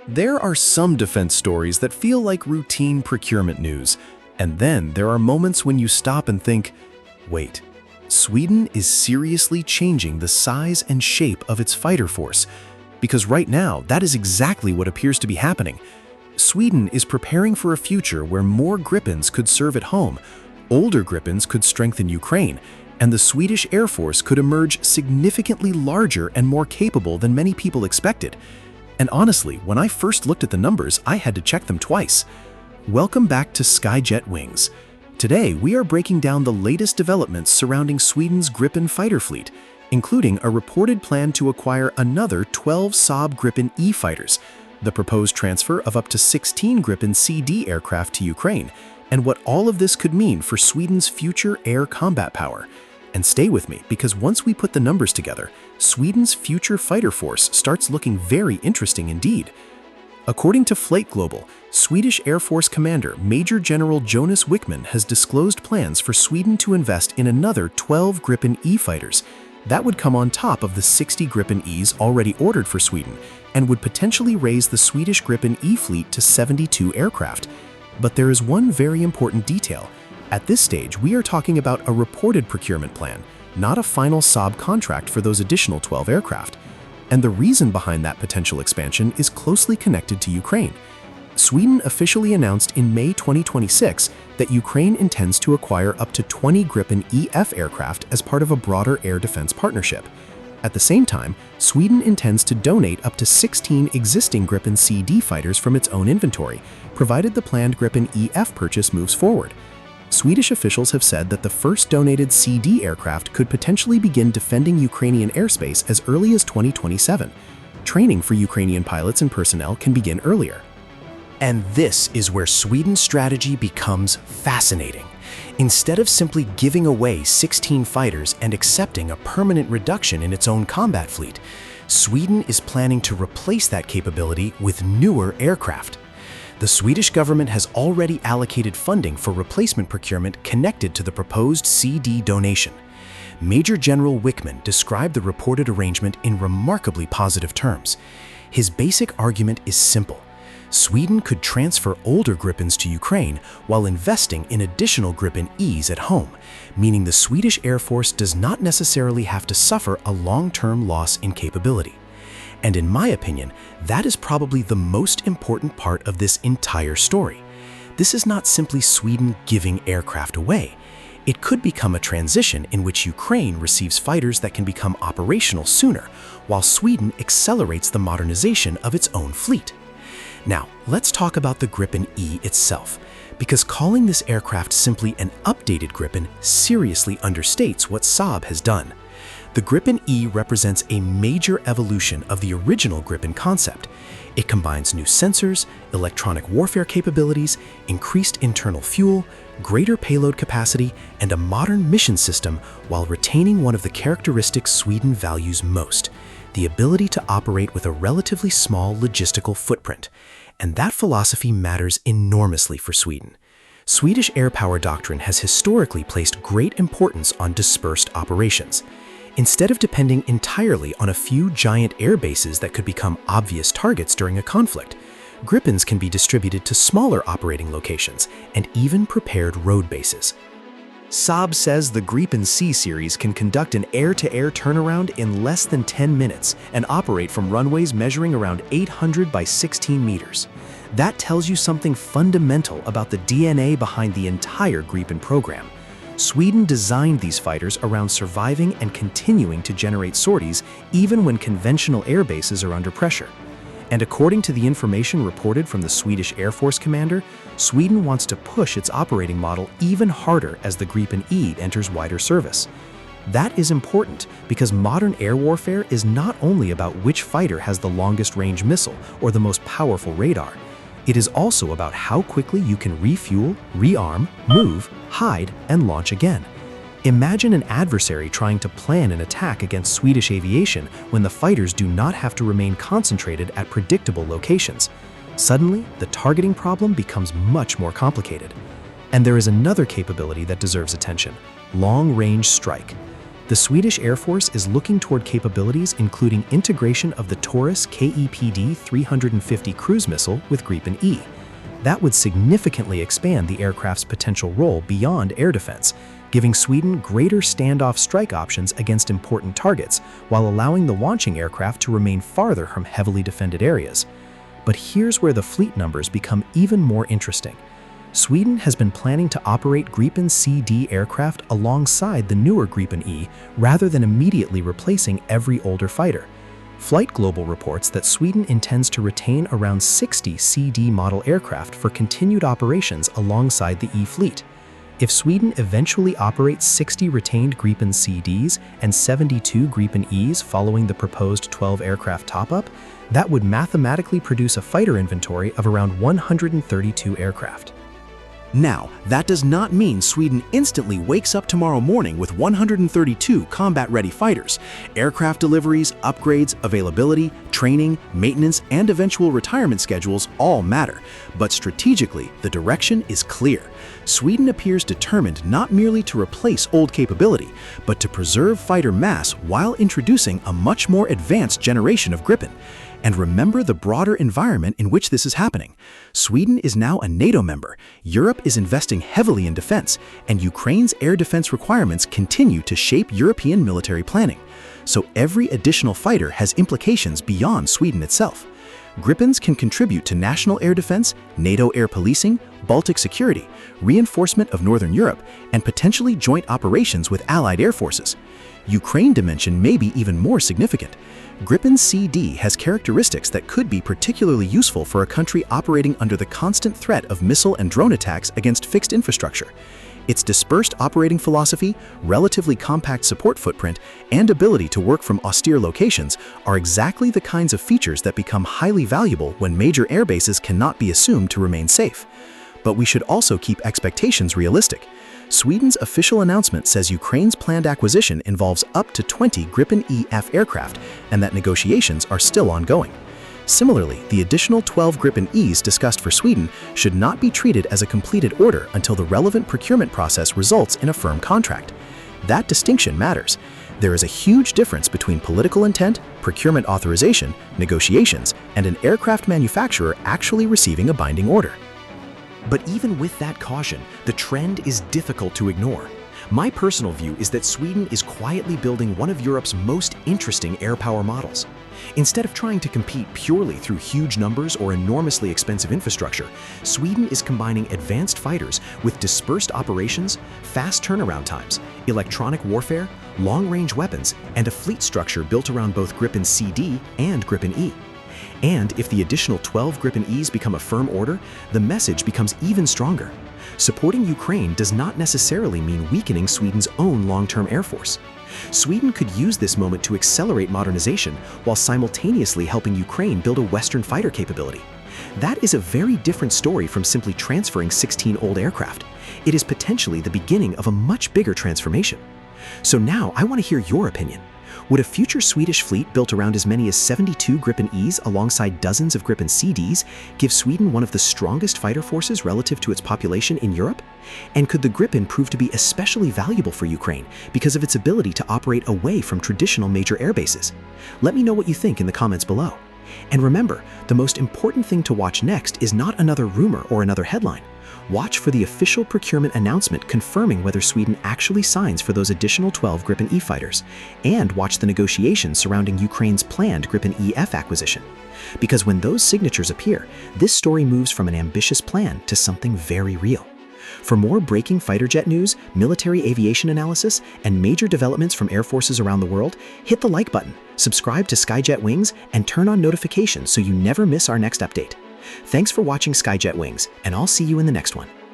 There are some defense stories that feel like routine procurement news, and then there are moments when you stop and think, wait, Sweden is seriously changing the size and shape of its fighter force, because right now that is exactly what appears to be happening. Sweden is preparing for a future where more Gripens could serve at home, older Gripens could strengthen Ukraine, and the Swedish Air Force could emerge significantly larger and more capable than many people expected. And honestly, when I first looked at the numbers, I had to check them twice. Welcome back to Skyjet Wings. Today, we are breaking down the latest developments surrounding Sweden's Gripen fighter fleet, including a reported plan to acquire another 12 Saab Gripen E fighters, the proposed transfer of up to 16 Gripen C aircraft to Ukraine, and what all of this could mean for Sweden's future air combat power. And stay with me, because once we put the numbers together, Sweden's future fighter force starts looking very interesting indeed. According to Flight Global, Swedish Air Force Commander Major General Jonas Wickman has disclosed plans for Sweden to invest in another 12 Gripen E fighters. That would come on top of the 60 Gripen Es already ordered for Sweden, and would potentially raise the Swedish Gripen E fleet to 72 aircraft. But there is one very important detail. At this stage, we are talking about a reported procurement plan, not a final Saab contract for those additional 12 aircraft. And the reason behind that potential expansion is closely connected to Ukraine. Sweden officially announced in May 2026 that Ukraine intends to acquire up to 20 Gripen EF aircraft as part of a broader air defense partnership. At the same time, Sweden intends to donate up to 16 existing Gripen C fighters from its own inventory, provided the planned Gripen EF purchase moves forward. Swedish officials have said that the first donated C aircraft could potentially begin defending Ukrainian airspace as early as 2027. Training for Ukrainian pilots and personnel can begin earlier. And this is where Sweden's strategy becomes fascinating. Instead of simply giving away 16 fighters and accepting a permanent reduction in its own combat fleet, Sweden is planning to replace that capability with newer aircraft. The Swedish government has already allocated funding for replacement procurement connected to the proposed CD donation. Major General Wickman described the reported arrangement in remarkably positive terms. His basic argument is simple. Sweden could transfer older Gripens to Ukraine while investing in additional Gripen Es at home, meaning the Swedish Air Force does not necessarily have to suffer a long-term loss in capability. And in my opinion, that is probably the most important part of this entire story. This is not simply Sweden giving aircraft away. It could become a transition in which Ukraine receives fighters that can become operational sooner, while Sweden accelerates the modernization of its own fleet. Now, let's talk about the Gripen E itself, because calling this aircraft simply an updated Gripen seriously understates what Saab has done. The Gripen E represents a major evolution of the original Gripen concept. It combines new sensors, electronic warfare capabilities, increased internal fuel, greater payload capacity, and a modern mission system while retaining one of the characteristics Sweden values most, the ability to operate with a relatively small logistical footprint. And that philosophy matters enormously for Sweden. Swedish air power doctrine has historically placed great importance on dispersed operations. Instead of depending entirely on a few giant air bases that could become obvious targets during a conflict, Gripens can be distributed to smaller operating locations and even prepared road bases. Saab says the Gripen C series can conduct an air-to-air turnaround in less than 10 minutes and operate from runways measuring around 800 by 16 meters. That tells you something fundamental about the DNA behind the entire Gripen program. Sweden designed these fighters around surviving and continuing to generate sorties even when conventional air bases are under pressure. And according to the information reported from the Swedish Air Force commander, Sweden wants to push its operating model even harder as the Gripen E enters wider service. That is important because modern air warfare is not only about which fighter has the longest range missile or the most powerful radar. It is also about how quickly you can refuel, rearm, move, hide, and launch again. Imagine an adversary trying to plan an attack against Swedish aviation when the fighters do not have to remain concentrated at predictable locations. Suddenly, the targeting problem becomes much more complicated. And there is another capability that deserves attention: long-range strike. The Swedish Air Force is looking toward capabilities including integration of the Taurus KEPD 350 cruise missile with Gripen E. That would significantly expand the aircraft's potential role beyond air defense, giving Sweden greater standoff strike options against important targets, while allowing the launching aircraft to remain farther from heavily defended areas. But here's where the fleet numbers become even more interesting. Sweden has been planning to operate Gripen C/D aircraft alongside the newer Gripen E rather than immediately replacing every older fighter. Flight Global reports that Sweden intends to retain around 60 C/D model aircraft for continued operations alongside the E fleet. If Sweden eventually operates 60 retained Gripen C/Ds and 72 Gripen Es following the proposed 12 aircraft top-up, that would mathematically produce a fighter inventory of around 132 aircraft. Now, that does not mean Sweden instantly wakes up tomorrow morning with 132 combat-ready fighters. Aircraft deliveries, upgrades, availability, training, maintenance, and eventual retirement schedules all matter. But strategically, the direction is clear. Sweden appears determined not merely to replace old capability, but to preserve fighter mass while introducing a much more advanced generation of Gripen. And remember the broader environment in which this is happening. Sweden is now a NATO member, Europe is investing heavily in defense, and Ukraine's air defense requirements continue to shape European military planning. So every additional fighter has implications beyond Sweden itself. Gripens can contribute to national air defense, NATO air policing, Baltic security, reinforcement of Northern Europe, and potentially joint operations with allied air forces. Ukraine dimension may be even more significant. Gripen C/D has characteristics that could be particularly useful for a country operating under the constant threat of missile and drone attacks against fixed infrastructure. Its dispersed operating philosophy, relatively compact support footprint, and ability to work from austere locations are exactly the kinds of features that become highly valuable when major air bases cannot be assumed to remain safe. But we should also keep expectations realistic. Sweden's official announcement says Ukraine's planned acquisition involves up to 20 Gripen E/F aircraft, and that negotiations are still ongoing. Similarly, the additional 12 Gripen Es discussed for Sweden should not be treated as a completed order until the relevant procurement process results in a firm contract. That distinction matters. There is a huge difference between political intent, procurement authorization, negotiations, and an aircraft manufacturer actually receiving a binding order. But even with that caution, the trend is difficult to ignore. My personal view is that Sweden is quietly building one of Europe's most interesting air power models. Instead of trying to compete purely through huge numbers or enormously expensive infrastructure, Sweden is combining advanced fighters with dispersed operations, fast turnaround times, electronic warfare, long-range weapons, and a fleet structure built around both Gripen C/D and Gripen E. And if the additional 12 Gripen Es become a firm order, the message becomes even stronger. Supporting Ukraine does not necessarily mean weakening Sweden's own long-term air force. Sweden could use this moment to accelerate modernization while simultaneously helping Ukraine build a Western fighter capability. That is a very different story from simply transferring 16 old aircraft. It is potentially the beginning of a much bigger transformation. So now I want to hear your opinion. Would a future Swedish fleet built around as many as 72 Gripen Es alongside dozens of Gripen C/Ds give Sweden one of the strongest fighter forces relative to its population in Europe? And could the Gripen prove to be especially valuable for Ukraine because of its ability to operate away from traditional major air bases? Let me know what you think in the comments below. And remember, the most important thing to watch next is not another rumor or another headline. Watch for the official procurement announcement confirming whether Sweden actually signs for those additional 12 Gripen E fighters, and watch the negotiations surrounding Ukraine's planned Gripen E/F acquisition. Because when those signatures appear, this story moves from an ambitious plan to something very real. For more breaking fighter jet news, military aviation analysis, and major developments from air forces around the world, hit the like button, subscribe to Skyjet Wings, and turn on notifications so you never miss our next update. Thanks for watching Skyjet Wings, and I'll see you in the next one.